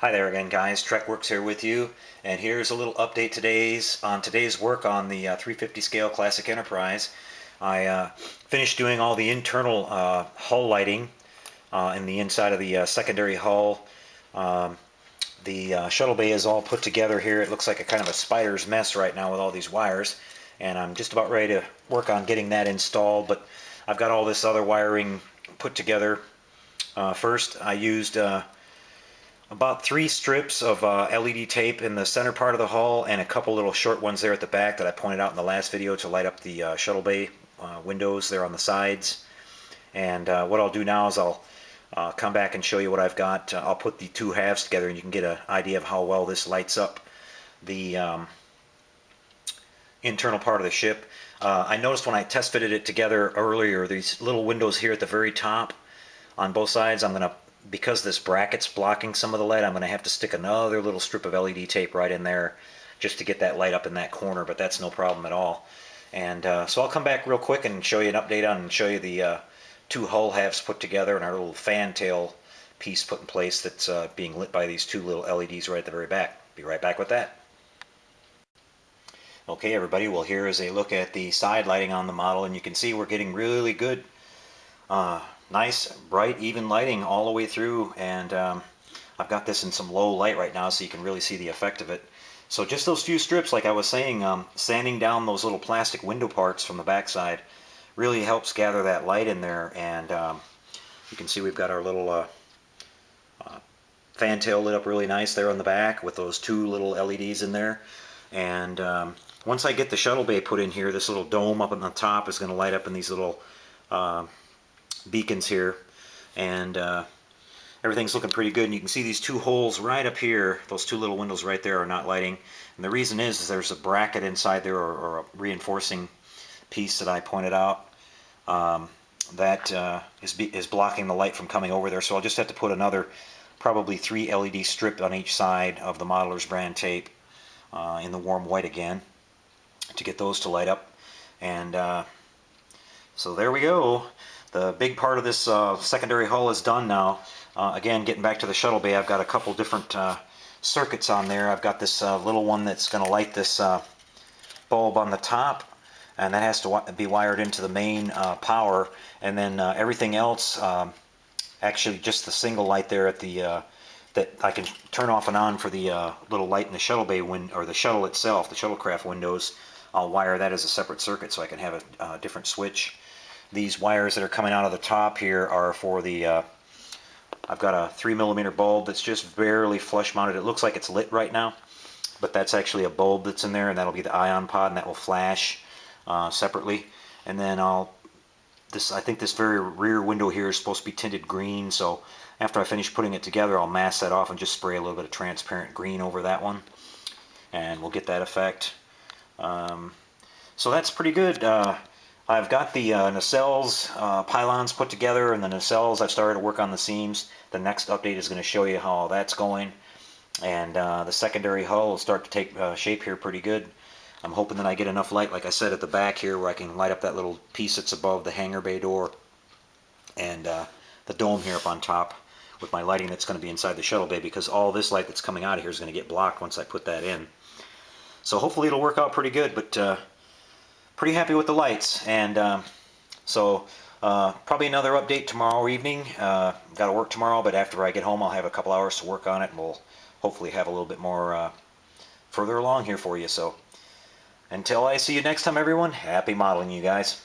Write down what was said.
Hi there again, guys. TrekWorks here with you, and here's a little update on today's work on the 350 scale Classic Enterprise. I finished doing all the internal hull lighting in the inside of the secondary hull. Um, the shuttle bay is all put together here. It looks like a kind of a spider's mess right now with all these wires, and I'm just about ready to work on getting that installed. But I've got all this other wiring put together. First, I used about 3 strips of LED tape in the center part of the hull and a couple little short ones there at the back that I pointed out in the last video to light up the shuttle bay windows there on the sides. And what I'll do now is I'll come back and show you what I've got. I'll put the two halves together and you can get an idea of how well this lights up the internal part of the ship. I noticed when I test fitted it together earlier, these little windows here at the very top on both sides, because this bracket's blocking some of the light, I'm going to have to stick another little strip of LED tape right in there just to get that light up in that corner, but that's no problem at all. And so I'll come back real quick and show you an update on and show you the two hull halves put together and our little fan tail piece put in place that's being lit by these two little LEDs right at the very back. Be right back with that. Okay, everybody, well, here is a look at the side lighting on the model, and you can see we're getting really good nice bright even lighting all the way through, and I've got this in some low light right now so you can really see the effect of it. So just those few strips, like I was saying, sanding down those little plastic window parts from the backside really helps gather that light in there. And you can see we've got our little fantail lit up really nice there on the back with those two little LEDs in there. And once I get the shuttle bay put in here, this little dome up on the top is going to light up in these little beacons here, and everything's looking pretty good. And you can see these two holes right up here, those two little windows right there are not lighting, and the reason is there's a bracket inside there, or a reinforcing piece that I pointed out that is blocking the light from coming over there. So I'll just have to put another probably 3 LED strip on each side of the modeler's brand tape in the warm white again to get those to light up. And so there we go. The big part of this secondary hull is done now. Again, getting back to the shuttle bay, I've got a couple different circuits on there. I've got this little one that's going to light this bulb on the top, and that has to be wired into the main power. And then everything else, actually just the single light there at the that I can turn off and on for the little light in the shuttle bay or the shuttle itself, the shuttlecraft windows. I'll wire that as a separate circuit so I can have a different switch. These wires that are coming out of the top here are for the I've got a 3mm bulb that's just barely flush mounted. It looks like it's lit right now, but that's actually a bulb that's in there, and that'll be the ion pod, and that will flash separately. And then I think this very rear window here is supposed to be tinted green, so after I finish putting it together, I'll mask that off and just spray a little bit of transparent green over that one, and we'll get that effect. So that's pretty good. I've got the nacelles, pylons put together, and the nacelles I've started to work on the seams. The next update is going to show you how all that's going. And the secondary hull will start to take shape here pretty good. I'm hoping that I get enough light, like I said, at the back here where I can light up that little piece that's above the hangar bay door and the dome here up on top with my lighting that's going to be inside the shuttle bay, because all this light that's coming out of here is going to get blocked once I put that in. So hopefully it'll work out pretty good, but pretty happy with the lights. And so probably another update tomorrow evening. Got to work tomorrow, but after I get home I'll have a couple hours to work on it, and we'll hopefully have a little bit more further along here for you. So until I see you next time, everyone, happy modeling, you guys.